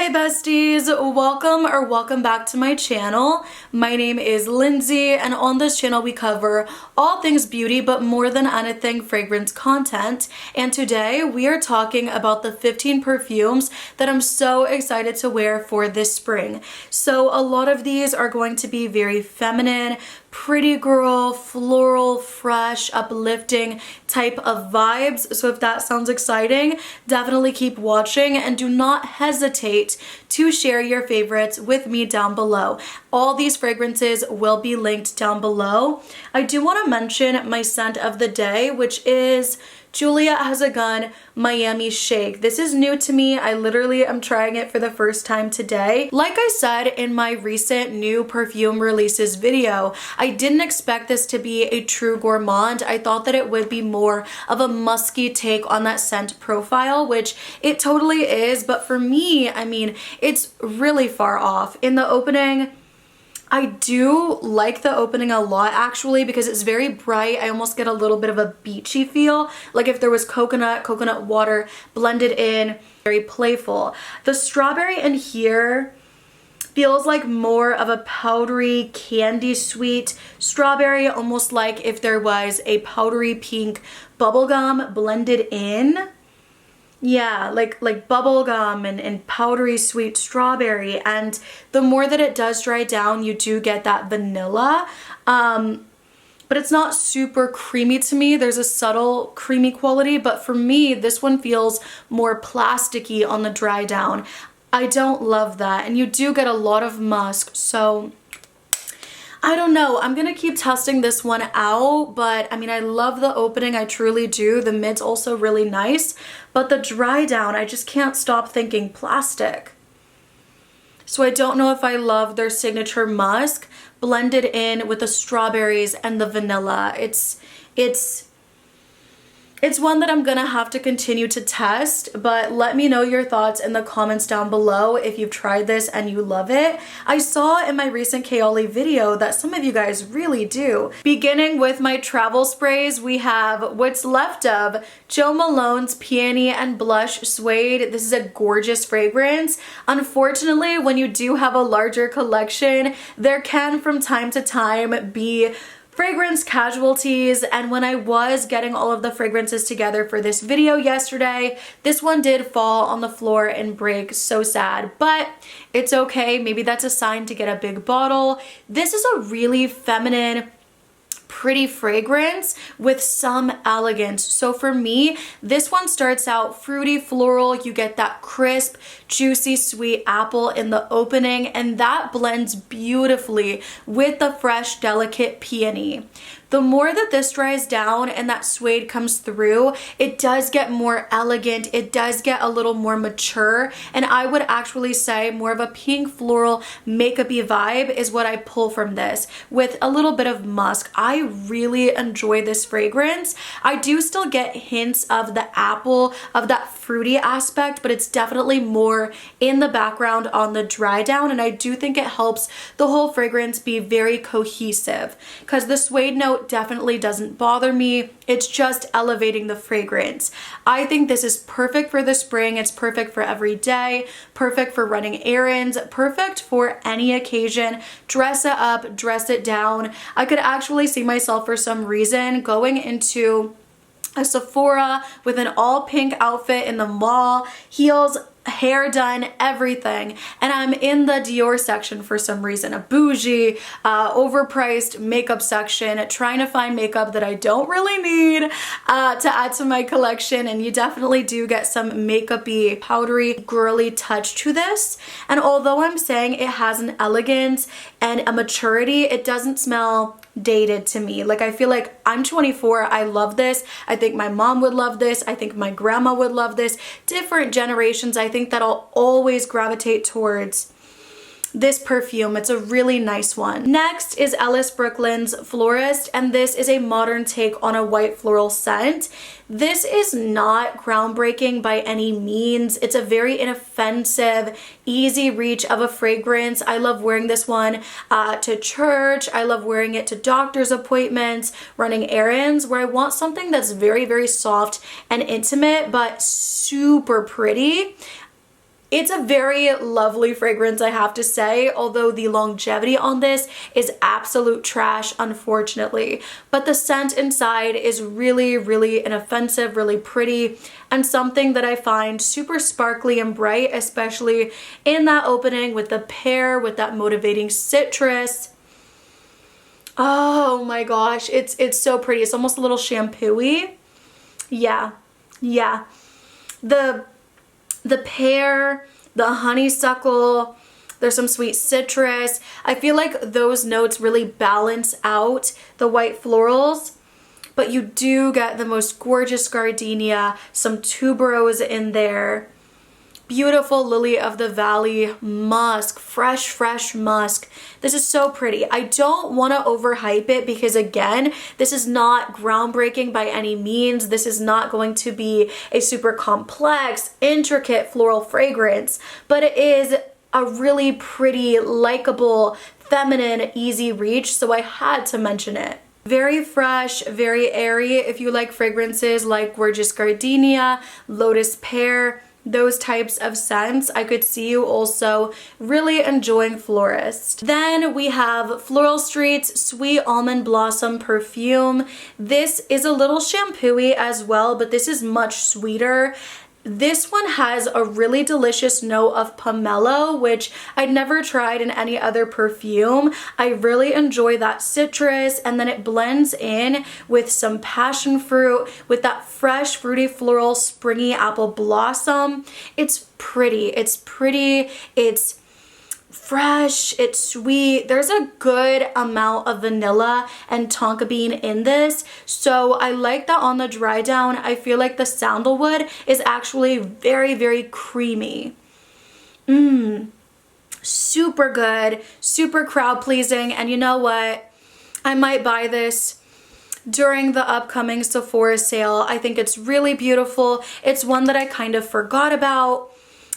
Hey besties, welcome back to my channel. My name is Lindsay, and on this channel we cover all things beauty, but more than anything fragrance content. And today we are talking about the 15 perfumes that I'm so excited to wear for this spring. So a lot of these are going to be very feminine, pretty girl, floral, fresh, uplifting type of vibes. So if that sounds exciting, definitely keep watching and do not hesitate to share your favorites with me down below. All these fragrances will be linked down below. I do want to mention my scent of the day, which is Julia Has a Gun Miami Shake. This is new to me. I literally am trying it for the first time today. Like I said in my recent new perfume releases video, I didn't expect this to be a true gourmand. I thought that it would be more of a musky take on that scent profile, which it totally is, but for me, I mean, it's really far off. In the opening, I do like the opening a lot actually because it's very bright. I almost get a little bit of a beachy feel, like if there was coconut water blended in, very playful. The strawberry in here feels like more of a powdery, candy sweet strawberry, almost like if there was a powdery pink bubblegum blended in. Yeah, like bubblegum and powdery sweet strawberry. And the more that it does dry down, you do get that vanilla. But it's not super creamy to me. There's a subtle creamy quality, but for me, this one feels more plasticky on the dry down. I don't love that. And you do get a lot of musk, so I don't know. I'm gonna keep testing this one out, but I mean, I love the opening. I truly do. The mid's also really nice, but the dry down, I just can't stop thinking plastic. So I don't know if I love their signature musk blended in with the strawberries and the vanilla. It's one that I'm gonna have to continue to test, but let me know your thoughts in the comments down below if you've tried this and you love it. I saw in my recent Kaoli video that some of you guys really do. Beginning with my travel sprays, we have what's left of Jo Malone's Peony and Blush Suede. This is a gorgeous fragrance. Unfortunately, when you do have a larger collection, there can from time to time be fragrance casualties, and when I was getting all of the fragrances together for this video yesterday, this one did fall on the floor and break. So sad, but it's okay. Maybe that's a sign to get a big bottle. This is a really feminine, pretty fragrance with some elegance. So for me, this one starts out fruity floral. You get that crisp, juicy, sweet apple in the opening, and that blends beautifully with the fresh, delicate peony. The more that this dries down and that suede comes through, it does get more elegant, it does get a little more mature, and I would actually say more of a pink floral makeup-y vibe is what I pull from this, with a little bit of musk. I really enjoy this fragrance. I do still get hints of the apple, of that fruity aspect, but it's definitely more in the background on the dry down, and I do think it helps the whole fragrance be very cohesive, because the suede note definitely doesn't bother me. It's just elevating the fragrance. I think this is perfect for the spring. It's perfect for every day, perfect for running errands, perfect for any occasion. Dress it up, dress it down. I could actually see myself for some reason going into a Sephora with an all pink outfit in the mall, heels, hair done, everything, and I'm in the Dior section for some reason, a bougie, overpriced makeup section, trying to find makeup that I don't really need to add to my collection. And you definitely do get some makeup-y, powdery, girly touch to this. And although I'm saying it has an elegance and a maturity, it doesn't smell dated to me. Like, I feel like I'm 24, I love this. I think my mom would love this. I think my grandma would love this. Different generations, I think that I'll always gravitate towards this perfume. It's a really nice one. Next is Ellis Brooklyn's Florist, and this is a modern take on a white floral scent. This is not groundbreaking by any means. It's a very inoffensive, easy reach of a fragrance. I love wearing this one to church. I love wearing it to doctor's appointments, running errands, where I want something that's very, very soft and intimate, but super pretty. It's a very lovely fragrance, I have to say, although the longevity on this is absolute trash, unfortunately. But the scent inside is really, really inoffensive, really pretty, and something that I find super sparkly and bright, especially in that opening with the pear, with that motivating citrus. Oh my gosh, it's so pretty. It's almost a little shampoo-y. Yeah. The pear, the honeysuckle, there's some sweet citrus. I feel like those notes really balance out the white florals, but you do get the most gorgeous gardenia, some tuberose in there. Beautiful lily of the valley musk, fresh musk. This is so pretty. I don't want to overhype it because, again, this is not groundbreaking by any means. This is not going to be a super complex, intricate floral fragrance, but it is a really pretty, likable, feminine, easy reach, so I had to mention it. Very fresh, very airy. If you like fragrances like Gorgeous Gardenia, Lotus Pear, those types of scents, I could see you also really enjoying Florist. Then we have Floral Street's Sweet Almond Blossom Perfume. This is a little shampoo-y as well, but this is much sweeter. This one has a really delicious note of pomelo, which I'd never tried in any other perfume. I really enjoy that citrus, and then it blends in with some passion fruit, with that fresh, fruity, floral, springy apple blossom. It's pretty, it's fresh, it's sweet. There's a good amount of vanilla and tonka bean in this, so I like that on the dry down. I feel like the sandalwood is actually very creamy. Super good, super crowd pleasing, and you know what? I might buy this during the upcoming Sephora sale. I think it's really beautiful. It's one that I kind of forgot about,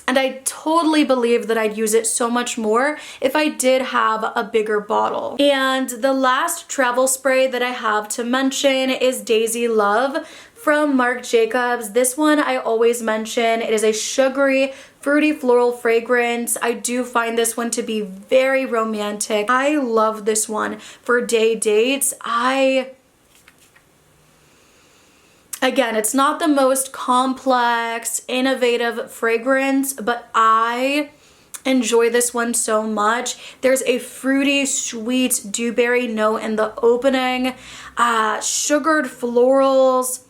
and I totally believe that I'd use it so much more if I did have a bigger bottle. And the last travel spray that I have to mention is Daisy Love from Marc Jacobs. This one I always mention. It is a sugary, fruity floral fragrance. I do find this one to be very romantic. I love this one for day dates. Again, it's not the most complex, innovative fragrance, but I enjoy this one so much. There's a fruity, sweet dewberry note in the opening, sugared florals,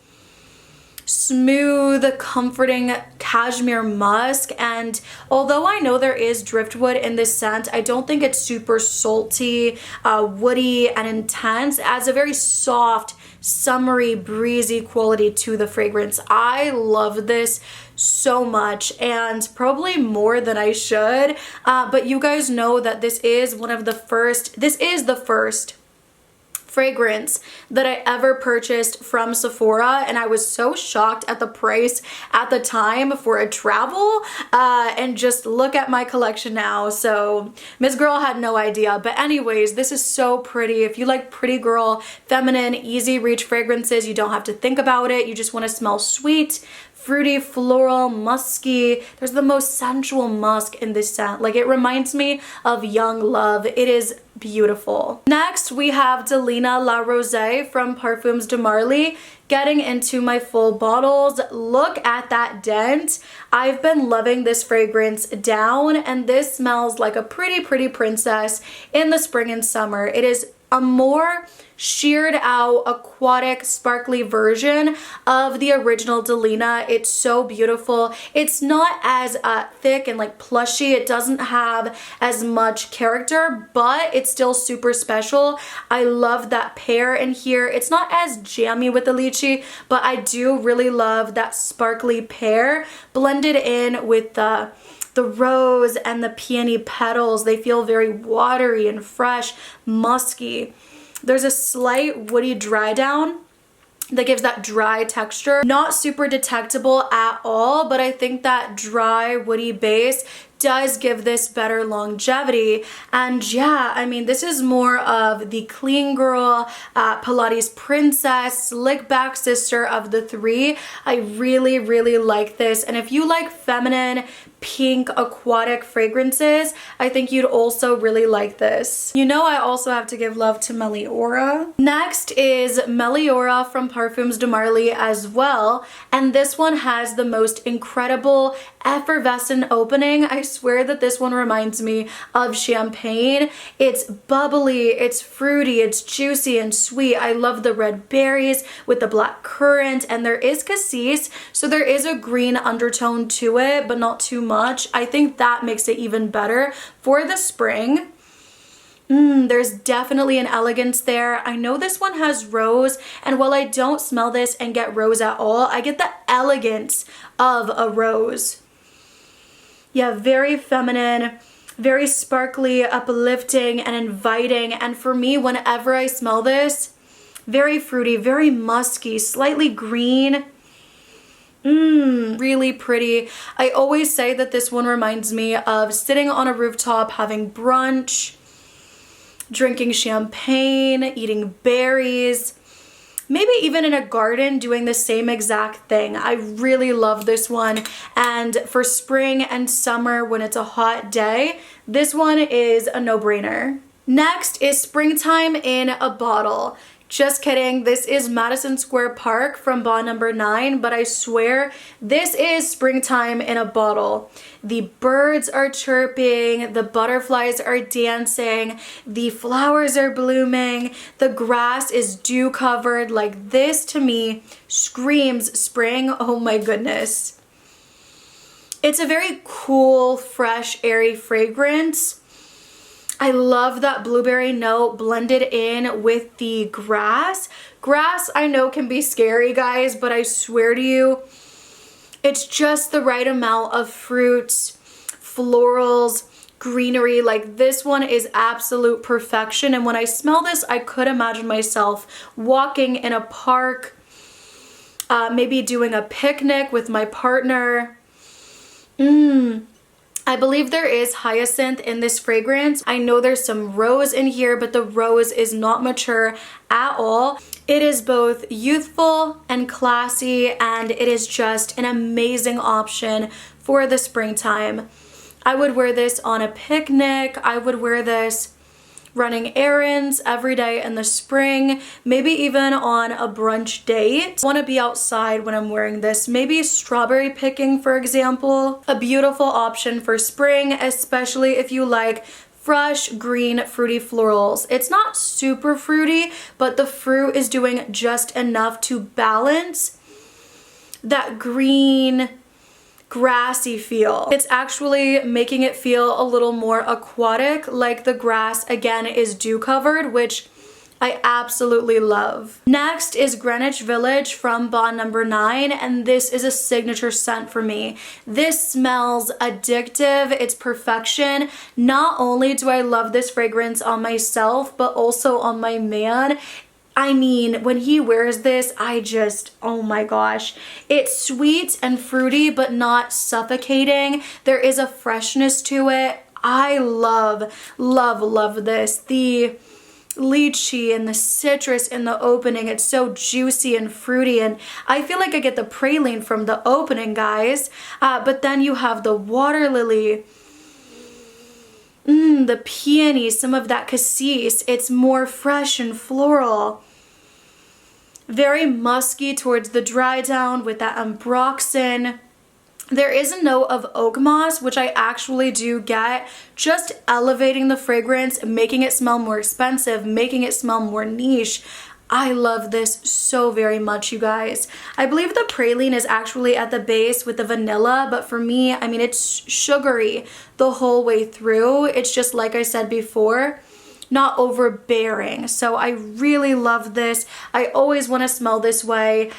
smooth, comforting cashmere musk, and although I know there is driftwood in this scent, I don't think it's super salty, woody, and intense. It adds a very soft, summery, breezy quality to the fragrance. I love this so much, and probably more than I should, but you guys know that this is the first fragrance that I ever purchased from Sephora, and I was so shocked at the price at the time for a travel, and just look at my collection now. So Miss Girl had no idea, but anyways, this is so pretty. If you like pretty girl, feminine, easy reach fragrances, you don't have to think about it. You just want to smell sweet, fruity, floral, musky. There's the most sensual musk in this scent. Like, it reminds me of young love. It is beautiful. Next, we have Delina La Rose from Parfums de Marly. Getting into my full bottles, look at that dent. I've been loving this fragrance down, and this smells like a pretty princess in the spring and summer. It is a more sheared out, aquatic, sparkly version of the original Delina. It's so beautiful. It's not as thick and like plushy. It doesn't have as much character, but it's still super special. I love that pear in here. It's not as jammy with the lychee, but I do really love that sparkly pear blended in with the rose and the peony petals. They feel very watery and fresh, musky. There's a slight woody dry down that gives that dry texture. Not super detectable at all, but I think that dry woody base does give this better longevity. And yeah, I mean, this is more of the clean girl, Pilates princess, slick back sister of the three. I really like this. And if you like feminine, pink aquatic fragrances, I think you'd also really like this. You know, I also have to give love to Meliora. Next is Meliora from Parfums de Marly as well, and this one has the most incredible effervescent opening. I swear that this one reminds me of champagne. It's bubbly, it's fruity, it's juicy and sweet. I love the red berries with the black currant, and there is cassis, so there is a green undertone to it, but not too much. I think that makes it even better for the spring. There's definitely an elegance there. I know this one has rose, and while I don't smell this and get rose at all, I get the elegance of a rose. Yeah, very feminine, very sparkly, uplifting, and inviting. And for me, whenever I smell this, very fruity, very musky, slightly green. Really pretty. I always say that this one reminds me of sitting on a rooftop having brunch, drinking champagne, eating berries, maybe even in a garden doing the same exact thing. I really love this one. And for spring and summer when it's a hot day, this one is a no-brainer. Next is Springtime in a Bottle. Just kidding, this is Madison Square Park from Bond number 9, but I swear this is springtime in a bottle. The birds are chirping, the butterflies are dancing, the flowers are blooming, the grass is dew covered. Like, this to me screams spring. Oh my goodness. It's a very cool, fresh, airy fragrance. I love that blueberry note blended in with the grass. Grass, I know, can be scary, guys, but I swear to you, it's just the right amount of fruits, florals, greenery. Like, this one is absolute perfection. And when I smell this, I could imagine myself walking in a park, maybe doing a picnic with my partner. I believe there is hyacinth in this fragrance. I know there's some rose in here, but the rose is not mature at all. It is both youthful and classy, and it is just an amazing option for the springtime. I would wear this on a picnic. I would wear this running errands every day in the spring, maybe even on a brunch date. I want to be outside when I'm wearing this. Maybe strawberry picking, for example. A beautiful option for spring, especially if you like fresh, green, fruity florals. It's not super fruity, but the fruit is doing just enough to balance that green, grassy feel. It's actually making it feel a little more aquatic, like the grass again is dew covered, which I absolutely love. Next is Greenwich Village from Bond number 9, and this is a signature scent for me. This smells addictive. It's perfection. Not only do I love this fragrance on myself, but also on my man. I mean, when he wears this, oh my gosh. It's sweet and fruity, but not suffocating. There is a freshness to it. I love, love, love this. The lychee and the citrus in the opening, it's so juicy and fruity, and I feel like I get the praline from the opening, guys. But then you have the water lily, the peony, some of that cassis. It's more fresh and floral. Very musky towards the dry down with that ambroxan. There is a note of oak moss, which I actually do get, just elevating the fragrance, making it smell more expensive, making it smell more niche. I love this so very much, you guys. I believe the praline is actually at the base with the vanilla, but for me, I mean, it's sugary the whole way through. It's just, like I said before, not overbearing. So I really love this. I always want to smell this way.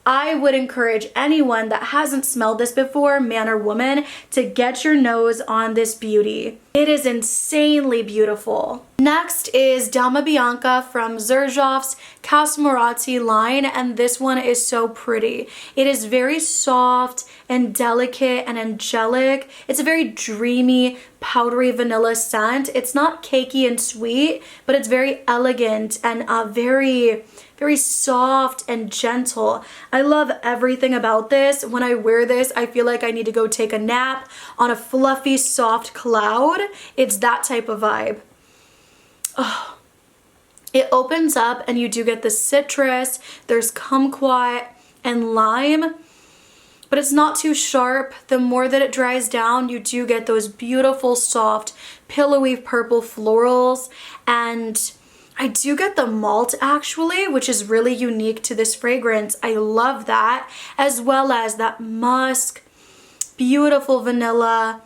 I would encourage anyone that hasn't smelled this before, man or woman, to get your nose on this beauty. It is insanely beautiful. Next is Dama Bianca from Xerjoff's Casa Moratti line, and this one is so pretty. It is very soft and delicate and angelic. It's a very dreamy, powdery vanilla scent. It's not cakey and sweet, but it's very elegant and very, very soft and gentle. I love everything about this. When I wear this, I feel like I need to go take a nap on a fluffy, soft cloud. It's that type of vibe. Oh. It opens up and you do get the citrus, there's kumquat and lime, but it's not too sharp. The more that it dries down, you do get those beautiful, soft, pillowy purple florals, and I do get the malt actually, which is really unique to this fragrance. I love that, as well as that musk, beautiful vanilla.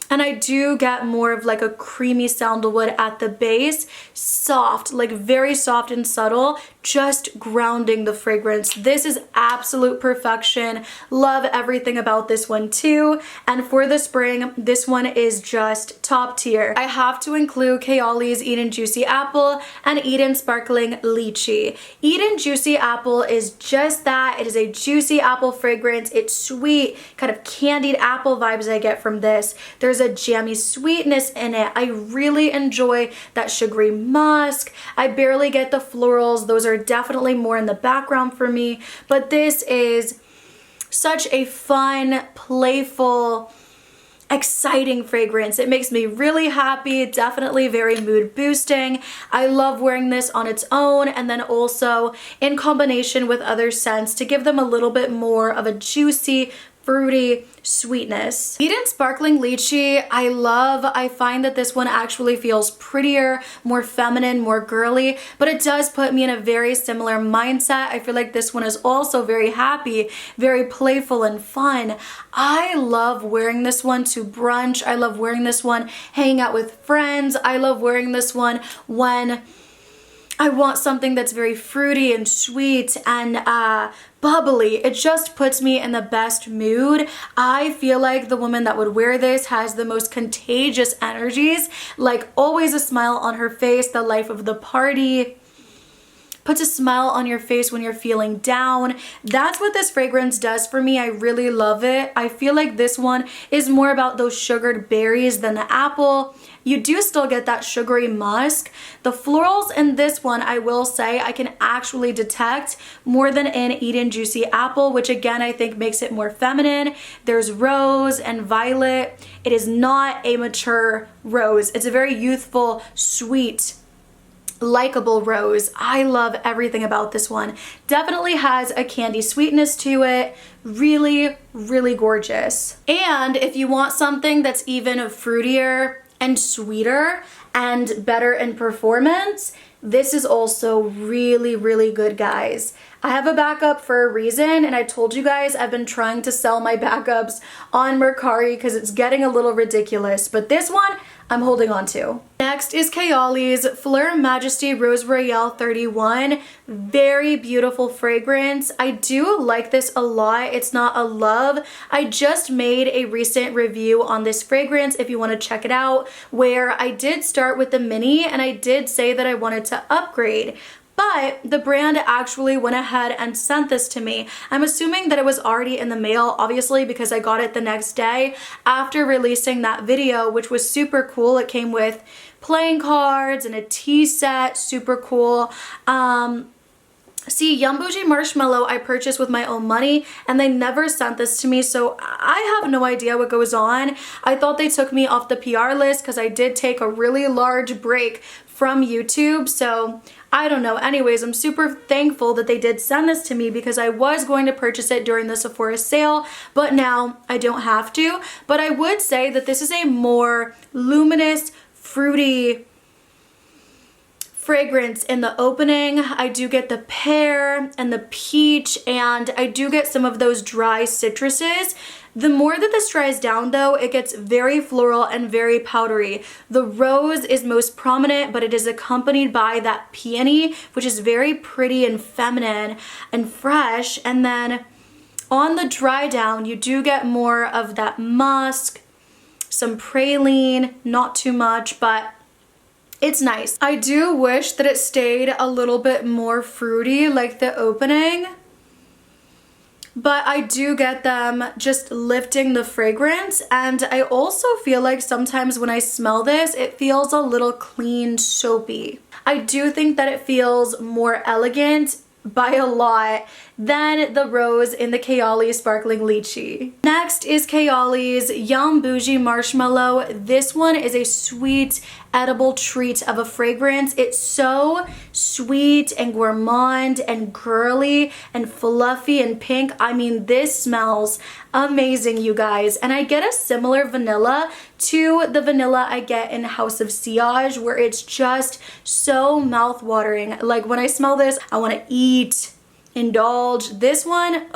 And I do get more of like a creamy sandalwood at the base. Soft, like very soft and subtle, just grounding the fragrance. This is absolute perfection. Love everything about this one too. And for the spring, this one is just top tier. I have to include Kayali's Eden Juicy Apple and Eden Sparkling Lychee. Eden Juicy Apple is just that. It is a juicy apple fragrance. It's sweet, kind of candied apple vibes I get from this. There's a jammy sweetness in it. I really enjoy that sugary musk. I barely get the florals. Those are definitely more in the background for me, but this is such a fun, playful, exciting fragrance. It makes me really happy, definitely very mood boosting. I love wearing this on its own and then also in combination with other scents to give them a little bit more of a juicy, fruity sweetness. Eden Sparkling Lychee, I love. I find that this one actually feels prettier, more feminine, more girly, but it does put me in a very similar mindset. I feel like this one is also very happy, very playful and fun. I love wearing this one to brunch. I love wearing this one hanging out with friends. I love wearing this one when I want something that's very fruity and sweet and bubbly. It just puts me in the best mood. I feel like the woman that would wear this has the most contagious energies, like always a smile on her face, the life of the party. Puts a smile on your face when you're feeling down. That's what this fragrance does for me. I really love it. I feel like this one is more about those sugared berries than the apple. You do still get that sugary musk. The florals in this one, I will say, I can actually detect more than in Eden Juicy Apple, which again, I think makes it more feminine. There's rose and violet. It is not a mature rose. It's a very youthful, sweet, likable rose. I love everything about this one. Definitely has a candy sweetness to it. Really, really gorgeous. And if you want something that's even fruitier and sweeter and better in performance, this is also really, really good, guys. I have a backup for a reason, and I told you guys I've been trying to sell my backups on Mercari because it's getting a little ridiculous, but this one I'm holding on to. Next is Kayali's Fleur Majesty Rose Royale 31. Very beautiful fragrance. I do like this a lot. It's not a love. I just made a recent review on this fragrance if you want to check it out, where I did start with the mini and I did say that I wanted to upgrade. But the brand actually went ahead and sent this to me. I'm assuming that it was already in the mail, obviously, because I got it the next day after releasing that video, which was super cool. It came with playing cards and a tea set, super cool. See, Yum Bougie Marshmallow I purchased with my own money and they never sent this to me, so I have no idea what goes on. I thought they took me off the PR list because I did take a really large break from YouTube, so I don't know. Anyways, I'm super thankful that they did send this to me because I was going to purchase it during the Sephora sale, but now I don't have to. But I would say that this is a more luminous, fruity fragrance in the opening. I do get the pear and the peach, and I do get some of those dry citruses. The more that this dries down though, it gets very floral and very powdery. The rose is most prominent, but it is accompanied by that peony, which is very pretty and feminine and fresh. And then on the dry down, you do get more of that musk, some praline, not too much, but it's nice. I do wish that it stayed a little bit more fruity like the opening. but I do get them just lifting the fragrance. And I also feel like sometimes when I smell this, it feels a little clean, soapy. I do think that it feels more elegant by a lot than the rose in the Kayali Sparkling Lychee. Next is Kayali's Yum Bougie Marshmallow. This one is a sweet, edible treat of a fragrance. It's so sweet and gourmand and girly and fluffy and pink. I mean, this smells amazing, you guys. And I get a similar vanilla to the vanilla I get in House of Sillage, where it's just so mouth-watering. Like when I smell this, I want to eat, indulge. This one,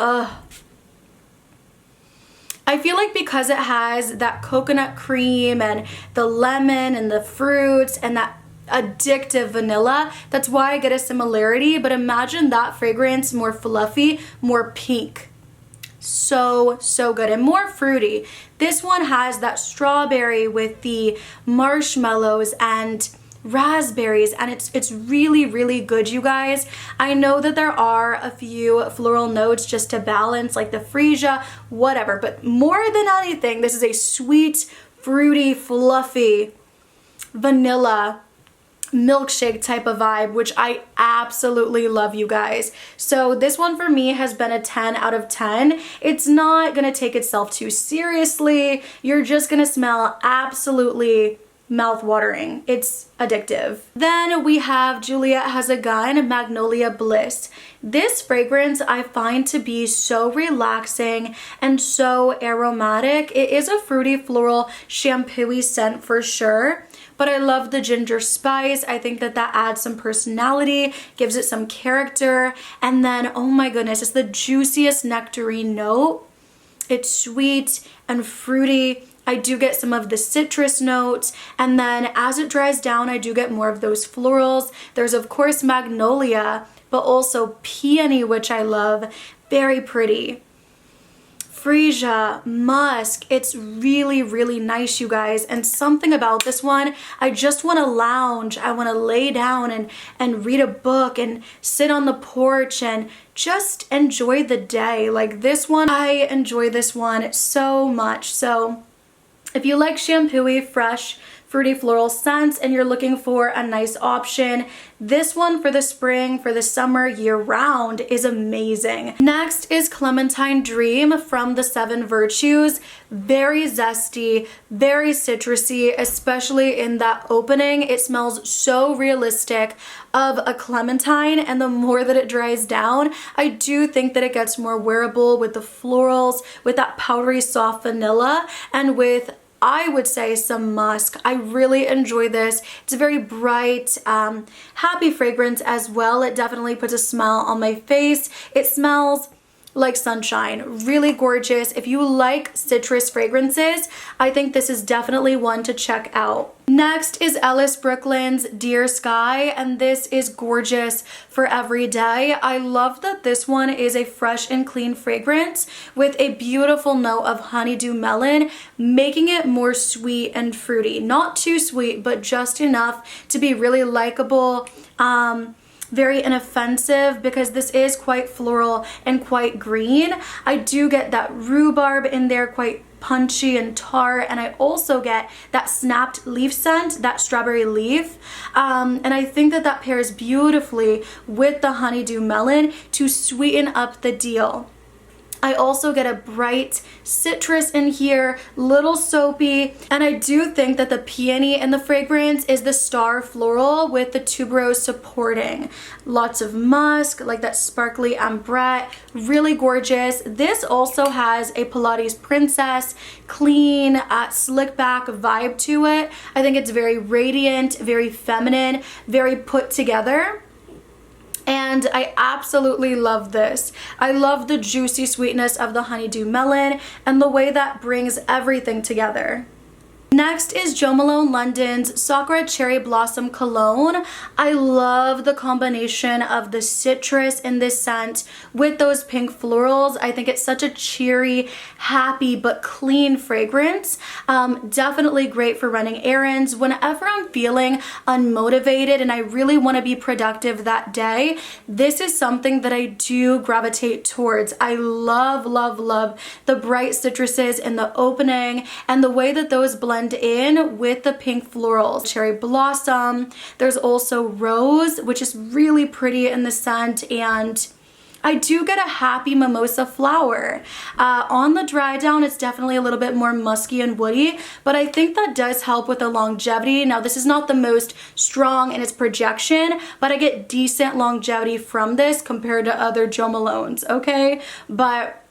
I feel like because it has that coconut cream and the lemon and the fruits and that addictive vanilla, that's why I get a similarity. But imagine that fragrance more fluffy, more pink. So good and more fruity. This one has that strawberry with the marshmallows and raspberries, and it's really good, you guys. I know that there are a few floral notes just to balance, like the freesia, whatever, but more than anything, this is a sweet, fruity, fluffy vanilla milkshake type of vibe, which I absolutely love, you guys. So this one for me has been a 10 out of 10. It's not gonna take itself too seriously. You're just gonna smell absolutely mouth-watering. It's addictive. Then we have Juliet Has a Gun Magnolia Bliss. This fragrance I find to be so relaxing and so aromatic. It is a fruity floral shampoo-y scent for sure, but I love the ginger spice. I think that adds some personality, gives it some character, and then, oh my goodness, it's the juiciest nectarine note. It's sweet and fruity. I do get some of the citrus notes, and then as it dries down, I do get more of those florals. There's of course magnolia, but also peony, which I love. Very pretty. Freesia, musk. It's really nice, you guys. And something about this one, I just want to lounge. I want to lay down and read a book and sit on the porch and just enjoy the day. Like this one, I enjoy this one so much. So if you like shampoo-y, fresh, fruity floral scents and you're looking for a nice option, this one for the spring, for the summer, year-round is amazing. Next is Clementine Dream from the Seven Virtues. Very zesty, very citrusy, especially in that opening. It smells so realistic of a clementine, and the more that it dries down, I do think that it gets more wearable with the florals, with that powdery soft vanilla, and with, I would say, some musk. I really enjoy this. It's a very bright, happy fragrance as well. It definitely puts a smile on my face. It smells like sunshine. Really gorgeous. If you like citrus fragrances, I think this is definitely one to check out. Next is Ellis Brooklyn's Dear Sky, and this is gorgeous for every day. I love that this one is a fresh and clean fragrance with a beautiful note of honeydew melon, making it more sweet and fruity. Not too sweet, but just enough to be really likable. Very inoffensive, because this is quite floral and quite green. I do get that rhubarb in there, quite punchy and tart, and I also get that snapped leaf scent, that strawberry leaf, and I think that pairs beautifully with the honeydew melon to sweeten up the deal. I also get a bright citrus in here, little soapy, and I do think that the peony in the fragrance is the star floral with the tuberose supporting. Lots of musk, like that sparkly ambrette, really gorgeous. This also has a Pilates princess, clean, slick back vibe to it. I think it's very radiant, very feminine, very put together. And I absolutely love this. I love the juicy sweetness of the honeydew melon and the way that brings everything together. Next is Jo Malone London's Sakura Cherry Blossom Cologne. I love the combination of the citrus in this scent with those pink florals. I think it's such a cheery, happy, but clean fragrance. Definitely great for running errands. Whenever I'm feeling unmotivated and I really want to be productive that day, this is something that I do gravitate towards. I love, love, love the bright citruses in the opening and the way that those blend in with the pink florals. Cherry blossom. There's also rose, which is really pretty in the scent, and I do get a happy mimosa flower. On the dry down, it's definitely a little bit more musky and woody, but I think that does help with the longevity. Now, this is not the most strong in its projection, but I get decent longevity from this compared to other Jo Malones, okay? But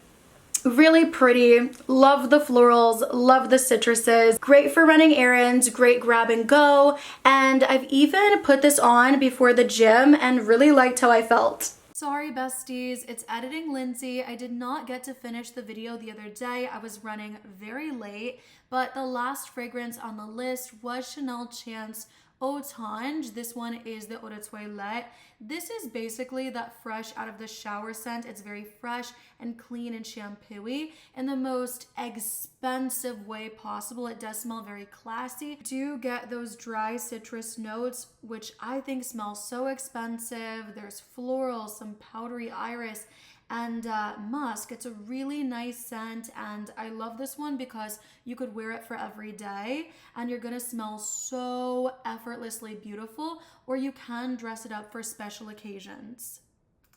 really pretty, love the florals, love the citruses, great for running errands, great grab and go, and I've even put this on before the gym and really liked how I felt. Sorry besties, it's editing Lindsay. I did not get to finish the video the other day. I was running very late, but the last fragrance on the list was Chanel Chance Eau Tendre. This one is the Eau de Toilette. This is basically that fresh out of the shower scent. It's very fresh and clean and shampooy in the most expensive way possible. It does smell very classy. Do get those dry citrus notes, which I think smell so expensive. There's floral, some powdery iris, and musk. It's a really nice scent, and I love this one because you could wear it for every day and you're gonna smell so effortlessly beautiful, or you can dress it up for special occasions.